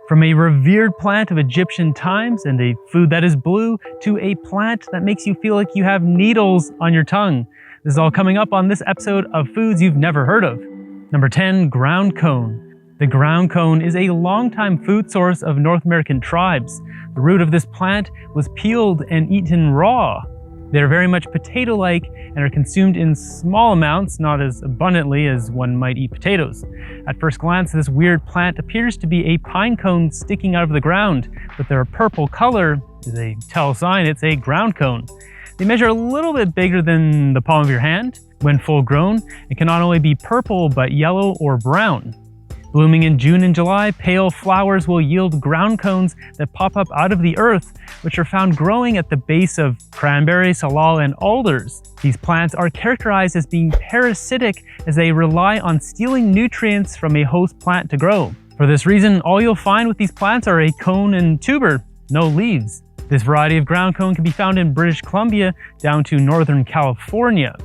From a revered plant of Egyptian times and a food that is blue to a plant that makes you feel like you have needles on your tongue. This is all coming up on this episode of Foods You've Never Heard of. Number 10, ground cone. The ground cone is a longtime food source of North American tribes. The root of this plant was peeled and eaten raw. They are very much potato-like and are consumed in small amounts, not as abundantly as one might eat potatoes. At first glance, this weird plant appears to be a pine cone sticking out of the ground, but their purple color is a tell sign it's a ground cone. They measure a little bit bigger than the palm of your hand. When full grown, it can not only be purple, but yellow or brown. Blooming in June and July, pale flowers will yield ground cones that pop up out of the earth, which are found growing at the base of cranberry, salal, and alders. These plants are characterized as being parasitic as they rely on stealing nutrients from a host plant to grow. For this reason, all you'll find with these plants are a cone and tuber, no leaves. This variety of ground cone can be found in British Columbia down to Northern California.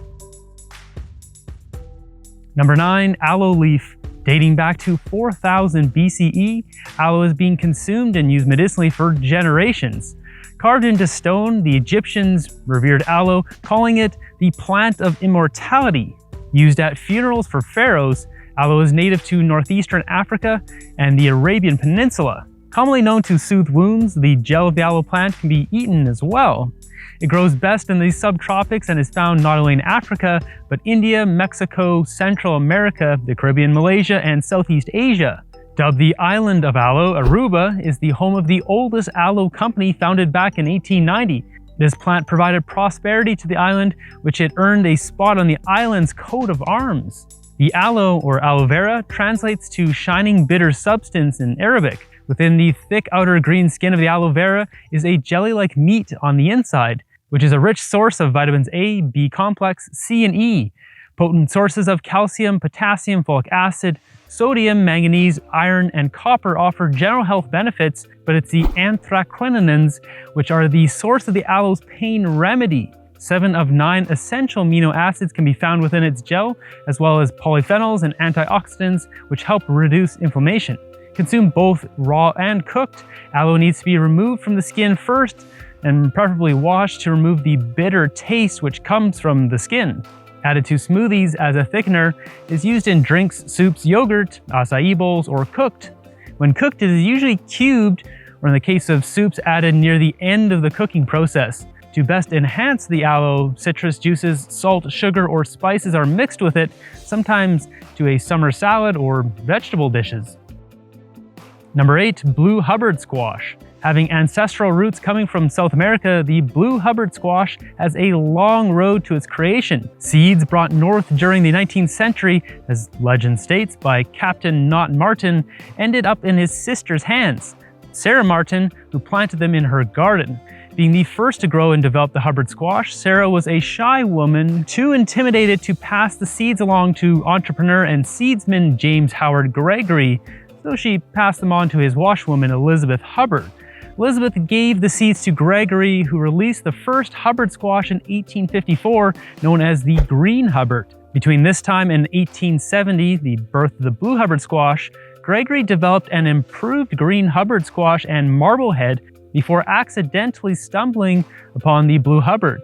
Number 9, aloe leaf. Dating back to 4000 BCE, aloe is being consumed and used medicinally for generations. Carved into stone, the Egyptians revered aloe, calling it the plant of immortality. Used at funerals for pharaohs, aloe is native to northeastern Africa and the Arabian Peninsula. Commonly known to soothe wounds, the gel of the aloe plant can be eaten as well. It grows best in the subtropics and is found not only in Africa, but India, Mexico, Central America, the Caribbean, Malaysia, and Southeast Asia. Dubbed the Island of Aloe, Aruba is the home of the oldest aloe company founded back in 1890. This plant provided prosperity to the island, which it earned a spot on the island's coat of arms. The aloe, or aloe vera, translates to shining bitter substance in Arabic. Within the thick outer green skin of the aloe vera is a jelly-like meat on the inside, which is a rich source of vitamins A, B complex, C, and E, potent sources of calcium, potassium, folic acid, sodium, manganese, iron, and copper offer general health benefits, but it's the anthraquinones which are the source of the aloe's pain remedy. 7 of 9 essential amino acids can be found within its gel, as well as polyphenols and antioxidants, which help reduce inflammation. Consumed both raw and cooked, aloe needs to be removed from the skin first, and preferably washed to remove the bitter taste which comes from the skin. Added to smoothies as a thickener, is used in drinks, soups, yogurt, acai bowls, or cooked. When cooked, it is usually cubed, or in the case of soups, added near the end of the cooking process. To best enhance the aloe, citrus juices, salt, sugar, or spices are mixed with it, sometimes to a summer salad or vegetable dishes. Number 8, blue Hubbard squash. Having ancestral roots coming from South America, the blue Hubbard squash has a long road to its creation. Seeds brought north during the 19th century, as legend states, by Captain Knott Martin, ended up in his sister's hands, Sarah Martin, who planted them in her garden. Being the first to grow and develop the Hubbard squash, Sarah was a shy woman, too intimidated to pass the seeds along to entrepreneur and seedsman James Howard Gregory, so she passed them on to his washwoman Elizabeth Hubbard. Elizabeth gave the seeds to Gregory, who released the first Hubbard squash in 1854, known as the Green Hubbard. Between this time and 1870, the birth of the blue Hubbard squash, Gregory developed an improved green Hubbard squash and marblehead before accidentally stumbling upon the blue Hubbard.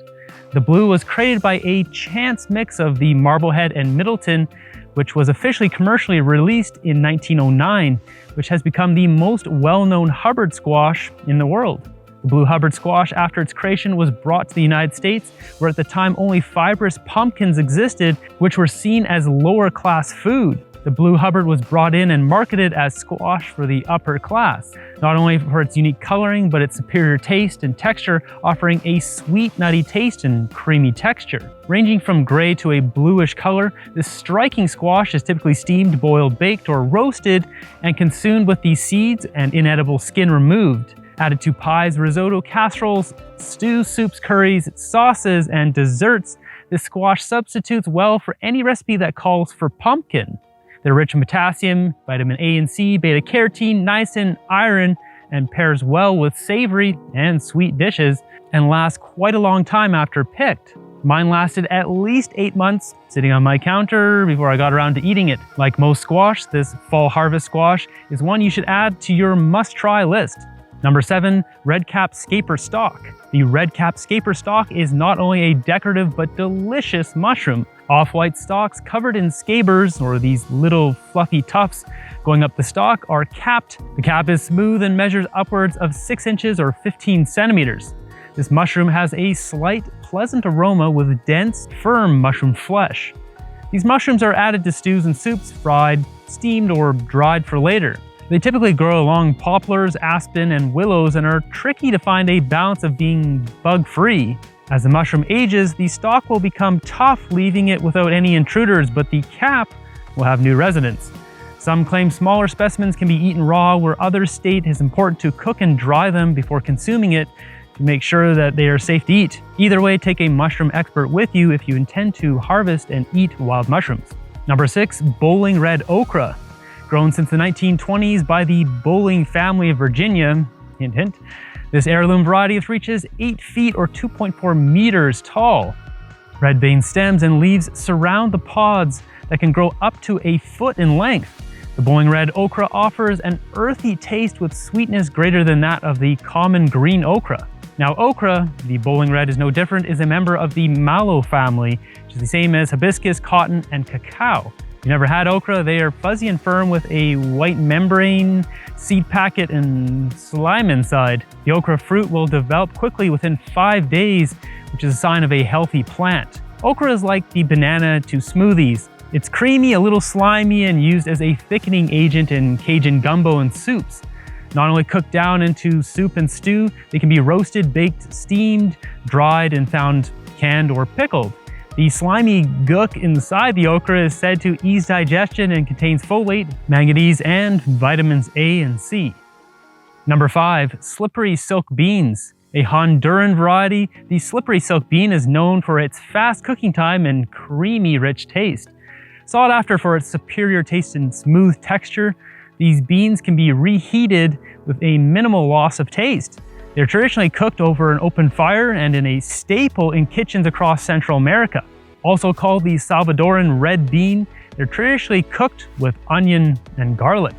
The blue was created by a chance mix of the marblehead and Middleton, which was officially commercially released in 1909, which has become the most well-known Hubbard squash in the world. The blue Hubbard squash, after its creation, was brought to the United States, where at the time only fibrous pumpkins existed, which were seen as lower-class food. The blue Hubbard was brought in and marketed as squash for the upper class, not only for its unique coloring, but its superior taste and texture, offering a sweet, nutty taste and creamy texture. Ranging from gray to a bluish color, this striking squash is typically steamed, boiled, baked, or roasted, and consumed with the seeds and inedible skin removed. Added to pies, risotto, casseroles, stews, soups, curries, sauces, and desserts, this squash substitutes well for any recipe that calls for pumpkin. They're rich in potassium, vitamin A and C, beta-carotene, niacin, iron, and pairs well with savory and sweet dishes, and lasts quite a long time after picked. Mine lasted at least 8 months, sitting on my counter before I got around to eating it. Like most squash, this fall harvest squash is one you should add to your must-try list. Number 7, Redcap Scaper Stalk. The Redcap Scaper Stalk is not only a decorative but delicious mushroom. Off-white stalks covered in scabers, or these little fluffy tufts going up the stalk, are capped. The cap is smooth and measures upwards of 6 inches or 15 centimeters. This mushroom has a slight, pleasant aroma with dense, firm mushroom flesh. These mushrooms are added to stews and soups, fried, steamed, or dried for later. They typically grow along poplars, aspen, and willows and are tricky to find a balance of being bug-free. As the mushroom ages, the stalk will become tough, leaving it without any intruders, but the cap will have new residents. Some claim smaller specimens can be eaten raw, where others state it's important to cook and dry them before consuming it to make sure that they are safe to eat. Either way, take a mushroom expert with you if you intend to harvest and eat wild mushrooms. Number 6, Bowling Red Okra. Grown since the 1920s by the Bowling family of Virginia, hint hint, this heirloom variety reaches 8 feet or 2.4 meters tall. Red vein stems and leaves surround the pods that can grow up to a foot in length. The Bowling Red Okra offers an earthy taste with sweetness greater than that of the common green okra. Now okra, the Bowling Red is no different, is a member of the mallow family, which is the same as hibiscus, cotton, and cacao. If you've never had okra, they are fuzzy and firm with a white membrane, seed packet, and slime inside. The okra fruit will develop quickly within 5 days, which is a sign of a healthy plant. Okra is like the banana to smoothies. It's creamy, a little slimy, and used as a thickening agent in Cajun gumbo and soups. Not only cooked down into soup and stew, they can be roasted, baked, steamed, dried, and found canned or pickled. The slimy gook inside the okra is said to ease digestion and contains folate, manganese, and vitamins A and C. Number 5, Slippery Silk Beans. A Honduran variety, the slippery silk bean is known for its fast cooking time and creamy, rich taste. Sought after for its superior taste and smooth texture, these beans can be reheated with a minimal loss of taste. They're traditionally cooked over an open fire and in a staple in kitchens across Central America. Also called the Salvadoran red bean, they're traditionally cooked with onion and garlic.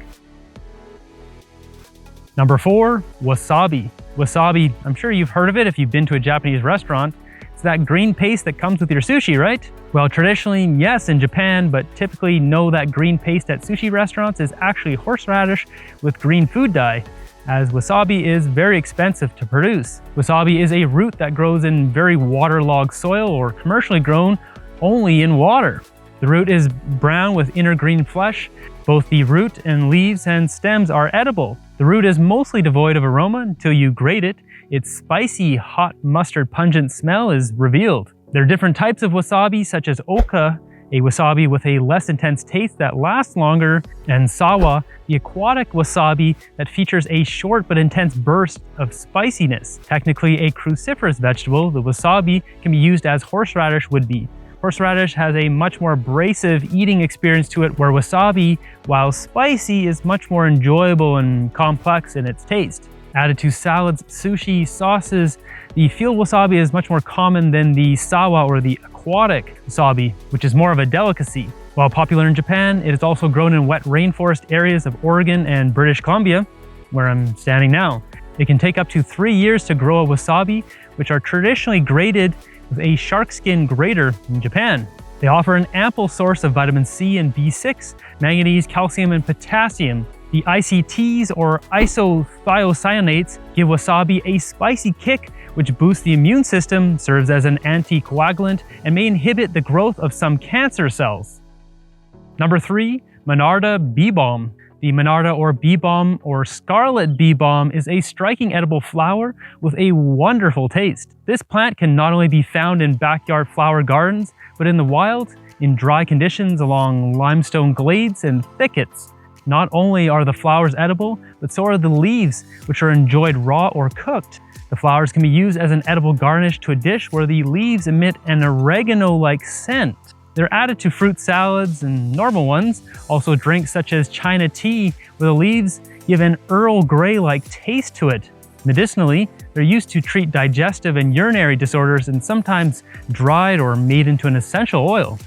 Number 4, wasabi. Wasabi, I'm sure you've heard of it if you've been to a Japanese restaurant. It's that green paste that comes with your sushi, right? Well, traditionally, yes, in Japan, but typically no, that green paste at sushi restaurants is actually horseradish with green food dye, as wasabi is very expensive to produce. Wasabi is a root that grows in very waterlogged soil or commercially grown only in water. The root is brown with inner green flesh. Both the root and leaves and stems are edible. The root is mostly devoid of aroma until you grate it. Its spicy, hot mustard pungent smell is revealed. There are different types of wasabi, such as oka, a wasabi with a less intense taste that lasts longer, and sawa, the aquatic wasabi that features a short but intense burst of spiciness. Technically a cruciferous vegetable, the wasabi can be used as horseradish would be. Horseradish has a much more abrasive eating experience to it, where wasabi, while spicy, is much more enjoyable and complex in its taste. Added to salads, sushi, sauces, the field wasabi is much more common than the sawa or the aquatic wasabi, which is more of a delicacy. While popular in Japan, it is also grown in wet rainforest areas of Oregon and British Columbia, where I'm standing now. It can take up to 3 years to grow a wasabi, which are traditionally grated with a shark skin grater in Japan. They offer an ample source of vitamin C and B6, manganese, calcium, and potassium. The ICTs, or isothiocyanates, give wasabi a spicy kick, which boosts the immune system, serves as an anticoagulant, and may inhibit the growth of some cancer cells. Number 3, Monarda bee balm. The Monarda or bee balm or scarlet bee balm is a striking edible flower with a wonderful taste. This plant can not only be found in backyard flower gardens, but in the wild, in dry conditions along limestone glades and thickets. Not only are the flowers edible, but so are the leaves, which are enjoyed raw or cooked. The flowers can be used as an edible garnish to a dish where the leaves emit an oregano-like scent. They're added to fruit salads and normal ones, also drinks such as China tea, where the leaves give an Earl Grey-like taste to it. Medicinally, they're used to treat digestive and urinary disorders and sometimes dried or made into an essential oil.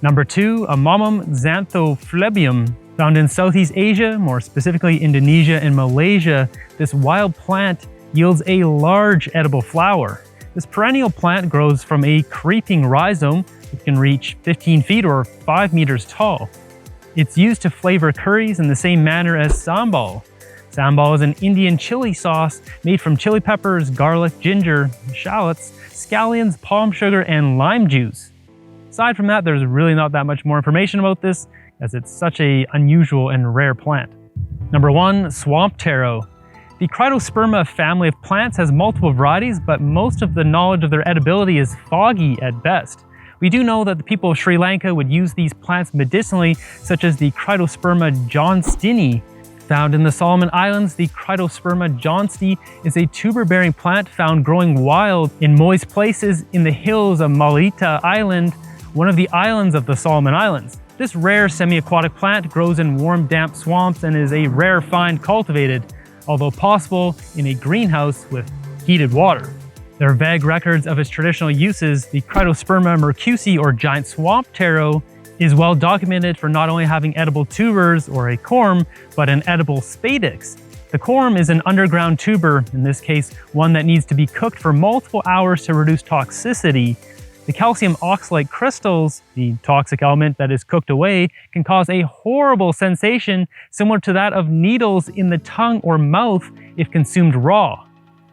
Number 2, Amomum xanthophlebum. Found in Southeast Asia, more specifically Indonesia and Malaysia, this wild plant yields a large edible flower. This perennial plant grows from a creeping rhizome that can reach 15 feet or 5 meters tall. It's used to flavor curries in the same manner as sambal. Sambal is an Indian chili sauce made from chili peppers, garlic, ginger, shallots, scallions, palm sugar, and lime juice. Aside from that, there's really not that much more information about this, as it's such an unusual and rare plant. Number 1, swamp taro. The Cryptosperma family of plants has multiple varieties, but most of the knowledge of their edibility is foggy at best. We do know that the people of Sri Lanka would use these plants medicinally, such as the Cryptosperma johnstini. Found in the Solomon Islands, the Cryptosperma johnsti is a tuber-bearing plant found growing wild in moist places in the hills of Malita Island, one of the islands of the Solomon Islands. This rare semi-aquatic plant grows in warm, damp swamps and is a rare find cultivated, although possible in a greenhouse with heated water. There are vague records of its traditional uses. The Cryptosperma mercusi, or giant swamp taro, is well documented for not only having edible tubers, or a corm, but an edible spadix. The corm is an underground tuber, in this case one that needs to be cooked for multiple hours to reduce toxicity. The calcium oxalate crystals, the toxic element that is cooked away, can cause a horrible sensation similar to that of needles in the tongue or mouth if consumed raw.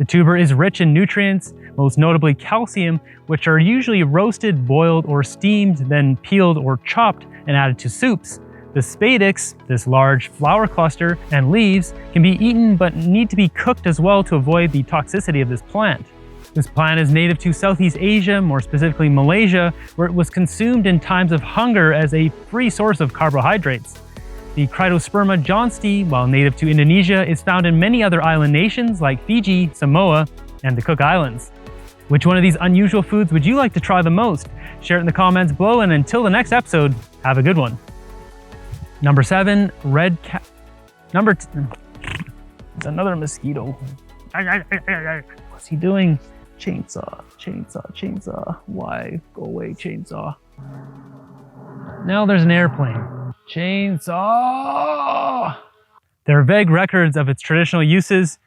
The tuber is rich in nutrients, most notably calcium, which are usually roasted, boiled, or steamed, then peeled or chopped and added to soups. The spadix, this large flower cluster, and leaves can be eaten but need to be cooked as well to avoid the toxicity of this plant. This plant is native to Southeast Asia, more specifically Malaysia, where it was consumed in times of hunger as a free source of carbohydrates. The Cryptosperma johnsti, while native to Indonesia, is found in many other island nations like Fiji, Samoa, and the Cook Islands. Which one of these unusual foods would you like to try the most? Share it in the comments below, and until the next episode, have a good one. Number 7, red cat. It's another mosquito. What's he doing? Chainsaw, chainsaw, chainsaw. Why? Go away, chainsaw. Now there's an airplane. Chainsaw! There are vague records of its traditional uses.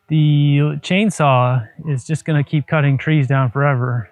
The chainsaw is just gonna keep cutting trees down forever.